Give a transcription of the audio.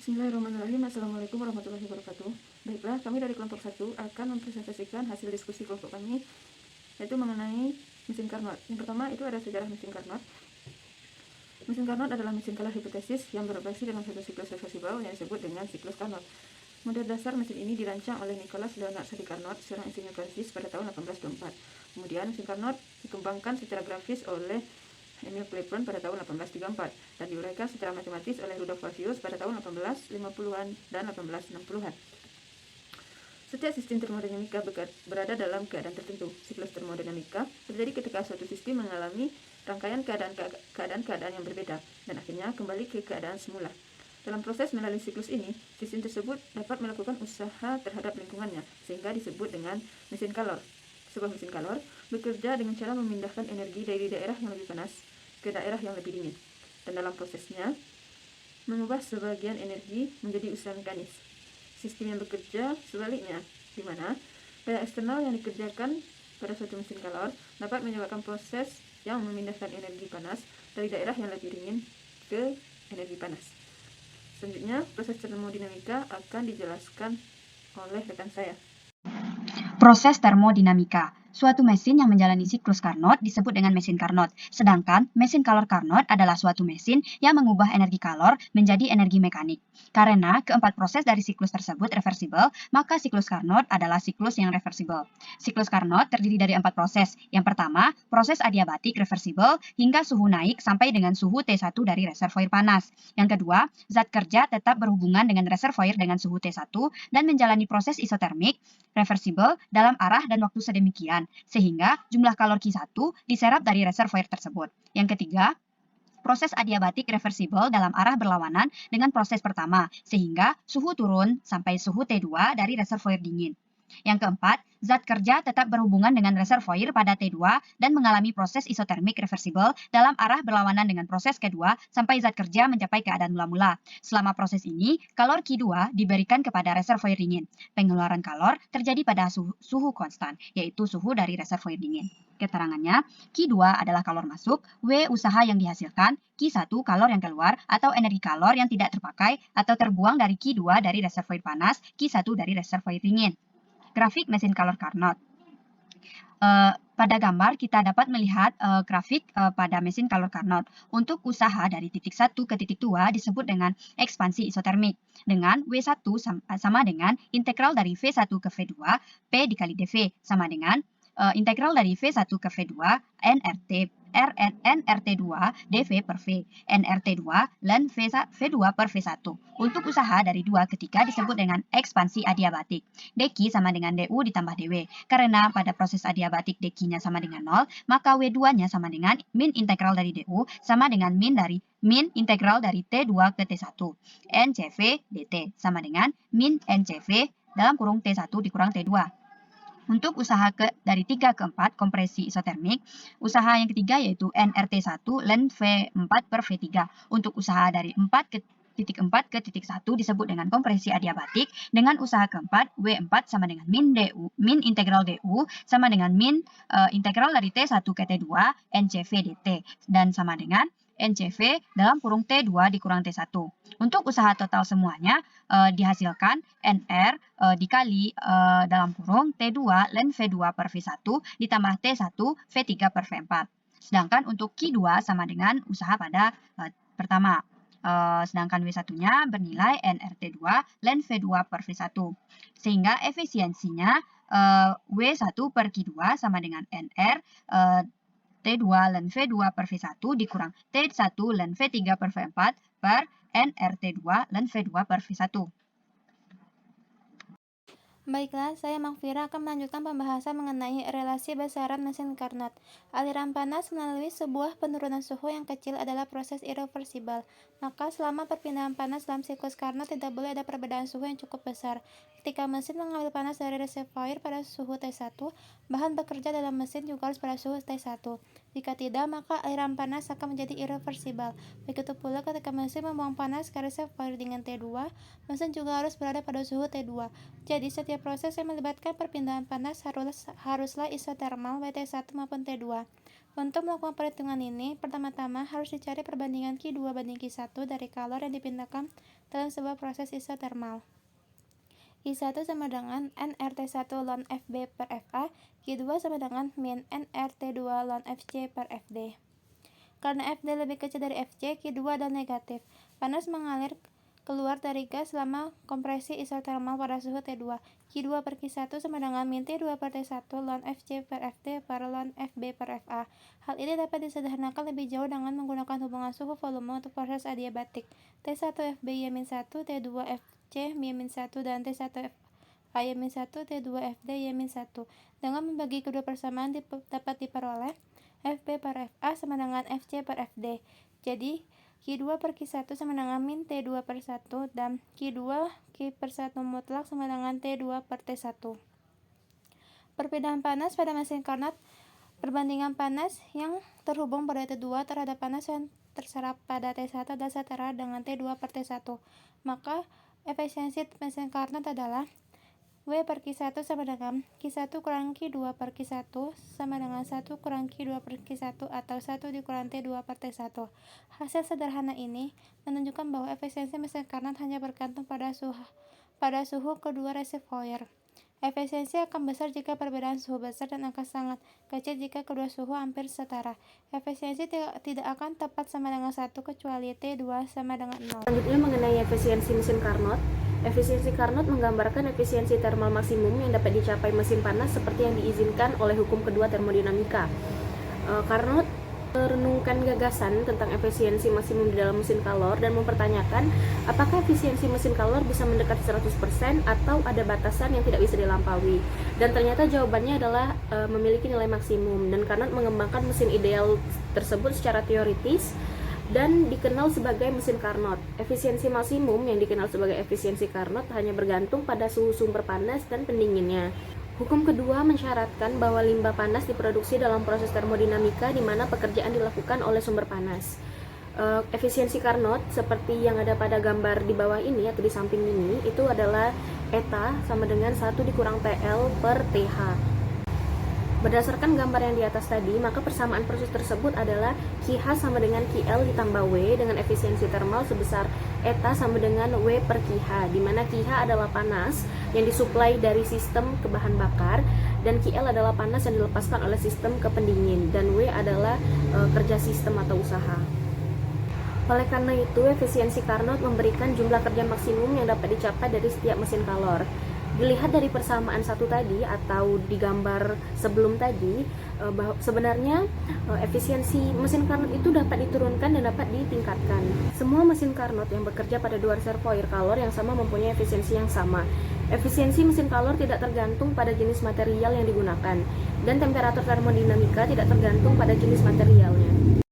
Bismillahirrahmanirrahim. Assalamualaikum warahmatullahi wabarakatuh. Baiklah, kami dari kelompok 1 akan mempresentasikan hasil diskusi kelompok kami, yaitu mengenai mesin Carnot. Yang pertama itu ada sejarah mesin Carnot. Mesin Carnot adalah mesin kalah hipotesis yang beroperasi dalam satu siklus reversibel yang disebut dengan siklus Carnot. Model dasar mesin ini dirancang oleh Nicholas Leonard Sadi Carnot, seorang insinyur Prancis pada tahun 1824. Kemudian mesin Carnot dikembangkan secara grafis oleh Emil Clapeyron pada tahun 1834 dan diuraikan secara matematis oleh Rudolf Clavius pada tahun 1850-an dan 1860-an. Setiap sistem termodinamika berada dalam keadaan tertentu. Siklus termodinamika terjadi ketika suatu sistem mengalami rangkaian keadaan-keadaan yang berbeda dan akhirnya kembali ke keadaan semula. Dalam proses melalui siklus ini, sistem tersebut dapat melakukan usaha terhadap lingkungannya sehingga disebut dengan mesin kalor. Sebuah mesin kalor bekerja dengan cara memindahkan energi dari daerah yang lebih panas ke daerah yang lebih dingin, dan dalam prosesnya mengubah sebagian energi menjadi usaha mekanis. Sistem yang bekerja sebaliknya, di mana daya eksternal yang dikerjakan pada suatu mesin kalor dapat menyebabkan proses yang memindahkan energi panas dari daerah yang lebih dingin ke energi panas. Selanjutnya, proses termodinamika akan dijelaskan oleh rekan saya. Proses termodinamika. Suatu mesin yang menjalani siklus Carnot disebut dengan mesin Carnot. Sedangkan mesin kalor Carnot adalah suatu mesin yang mengubah energi kalor menjadi energi mekanik. Karena keempat proses dari siklus tersebut reversibel, maka siklus Carnot adalah siklus yang reversibel. Siklus Carnot terdiri dari 4 proses. Yang pertama, proses adiabatik reversibel hingga suhu naik sampai dengan suhu T1 dari reservoir panas. Yang kedua, zat kerja tetap berhubungan dengan reservoir dengan suhu T1 dan menjalani proses isotermik reversibel dalam arah dan waktu sedemikian, sehingga jumlah kalor Q1 diserap dari reservoir tersebut. Yang ketiga, proses adiabatik reversibel dalam arah berlawanan dengan proses pertama, sehingga suhu turun sampai suhu T2 dari reservoir dingin. Yang keempat, zat kerja tetap berhubungan dengan reservoir pada T2 dan mengalami proses isotermik reversibel dalam arah berlawanan dengan proses kedua sampai zat kerja mencapai keadaan mula-mula. Selama proses ini, kalor Q2 diberikan kepada reservoir dingin. Pengeluaran kalor terjadi pada suhu konstan, yaitu suhu dari reservoir dingin. Keterangannya, Q2 adalah kalor masuk, W usaha yang dihasilkan, Q1 kalor yang keluar atau energi kalor yang tidak terpakai atau terbuang dari Q2 dari reservoir panas, Q1 dari reservoir dingin. Grafik mesin kalor Carnot. Pada gambar kita dapat melihat grafik pada mesin kalor Carnot. Untuk usaha dari titik 1 ke titik 2 disebut dengan ekspansi isotermik. Dengan W1 sama dengan integral dari V1 ke V2 P dikali dV sama dengan integral dari V1 ke V2 nRT2 dV per V, nRT2 ln V2 per V1. Untuk usaha dari 2 ke 3 disebut dengan ekspansi adiabatik. dQ sama dengan du ditambah dw. Karena pada proses adiabatik dQ-nya sama dengan 0, maka W2-nya sama dengan min integral dari du sama dengan min integral dari T2 ke T1. NCV dt sama dengan min NCV dalam kurung T1 dikurang T2. Untuk usaha dari 3 ke 4 kompresi isotermik, usaha yang ketiga yaitu nRT1 ln V4 per V3. Untuk usaha dari 4 ke titik 4 ke titik 1 disebut dengan kompresi adiabatik. Dengan usaha keempat, W4 sama dengan min integral du sama dengan min integral dari T1 ke T2 NCV dt dan sama dengan NCV dalam kurung T2 dikurang T1. Untuk usaha total semuanya dihasilkan NR dikali dalam kurung T2 ln V2 per V1 ditambah T1 V3 per V4. Sedangkan untuk Q2 sama dengan usaha pada pertama. Sedangkan W1-nya bernilai nRT2 ln V2 per V1. Sehingga efisiensinya W1 per Q2 sama dengan NR T2 ln V2 per V1 dikurang T1 ln V3 per V4 per nRT2 ln V2 per V1. Baiklah, saya Magfira akan melanjutkan pembahasan mengenai relasi besaran mesin Carnot. Aliran panas melalui sebuah penurunan suhu yang kecil adalah proses irreversibel. Maka selama perpindahan panas dalam siklus Carnot tidak boleh ada perbedaan suhu yang cukup besar. Ketika mesin mengambil panas dari reservoir pada suhu T1, bahan bekerja dalam mesin juga harus pada suhu T1. Jika tidak, maka aliran panas akan menjadi irreversibel. Begitu pula ketika mesin membuang panas ke reservoir dengan T2, mesin juga harus berada pada suhu T2. Jadi setiap proses yang melibatkan perpindahan panas haruslah isotermal baik T1 maupun T2. Untuk melakukan perhitungan ini, pertama-tama harus dicari perbandingan Q2 banding Q1 dari kalor yang dipindahkan dalam sebuah proses isotermal. I1 sama dengan nRT1 ln Fb per Fa, Q2 sama dengan min nRT2 ln Fc per Fd. Karena Fd lebih kecil dari Fc, Q2 adalah negatif. Panas mengalir keluar dari gas selama kompresi isotermal pada suhu T2. Q2 per Q1 sama dengan min T2 per T1 ln Fc per Fd per ln Fb per Fa. Hal ini dapat disederhanakan lebih jauh dengan menggunakan hubungan suhu volume untuk proses adiabatik. T1 Fby-1, T2 Fc-1 dan T1 Fa-1, T2 Fd-1. Dengan membagi kedua persamaan dapat diperoleh Fb per Fa sama dengan Fc per Fd. Jadi, Q2 per Q1 sama dengan min T2 per 1 dan Q2 Q per 1 mutlak sama dengan T2 per T1. Perpindahan panas pada mesin Carnot. Perbandingan panas yang terhubung pada T2 terhadap panas yang terserap pada T1 adalah setara dengan T2 per T1. Maka, efisiensi mesin Carnot adalah W per Q1 sama dengan Q1 kurang Q2 per Q1 sama dengan 1 kurang Q2 per Q1 atau 1 dikurang T2 per T1. Hasil sederhana ini menunjukkan bahwa efisiensi mesin Carnot hanya bergantung pada suhu kedua reservoir. Efisiensi akan besar jika perbedaan suhu besar dan akan sangat kecil jika kedua suhu hampir setara. Efisiensi tidak akan tepat sama dengan 1 kecuali T2 sama dengan 0. Selanjutnya mengenai efisiensi mesin Carnot. Efisiensi Carnot menggambarkan efisiensi termal maksimum yang dapat dicapai mesin panas seperti yang diizinkan oleh hukum kedua termodinamika. Carnot merenungkan gagasan tentang efisiensi maksimum di dalam mesin kalor dan mempertanyakan apakah efisiensi mesin kalor bisa mendekati 100% atau ada batasan yang tidak bisa dilampaui. Dan ternyata jawabannya adalah memiliki nilai maksimum, dan Carnot mengembangkan mesin ideal tersebut secara teoritis dan dikenal sebagai mesin Carnot. Efisiensi maksimum yang dikenal sebagai efisiensi Carnot hanya bergantung pada suhu sumber panas dan pendinginnya. Hukum kedua mensyaratkan bahwa limbah panas diproduksi dalam proses termodinamika di mana pekerjaan dilakukan oleh sumber panas. Efisiensi Carnot seperti yang ada pada gambar di bawah ini atau di samping ini itu adalah eta sama dengan 1 dikurang TL per TH. Berdasarkan gambar yang di atas tadi, maka persamaan proses tersebut adalah QH sama dengan QL ditambah W dengan efisiensi termal sebesar eta sama dengan W per QH, di mana QH adalah panas yang disuplai dari sistem ke bahan bakar, dan QL adalah panas yang dilepaskan oleh sistem ke pendingin, dan W adalah kerja sistem atau usaha. Oleh karena itu, efisiensi Carnot memberikan jumlah kerja maksimum yang dapat dicapai dari setiap mesin kalor. Dilihat dari persamaan satu tadi atau di gambar sebelum tadi, sebenarnya efisiensi mesin Carnot itu dapat diturunkan dan dapat ditingkatkan. Semua mesin Carnot yang bekerja pada dua reservoir kalor yang sama mempunyai efisiensi yang sama. Efisiensi mesin kalor tidak tergantung pada jenis material yang digunakan, dan temperatur termodinamika tidak tergantung pada jenis materialnya.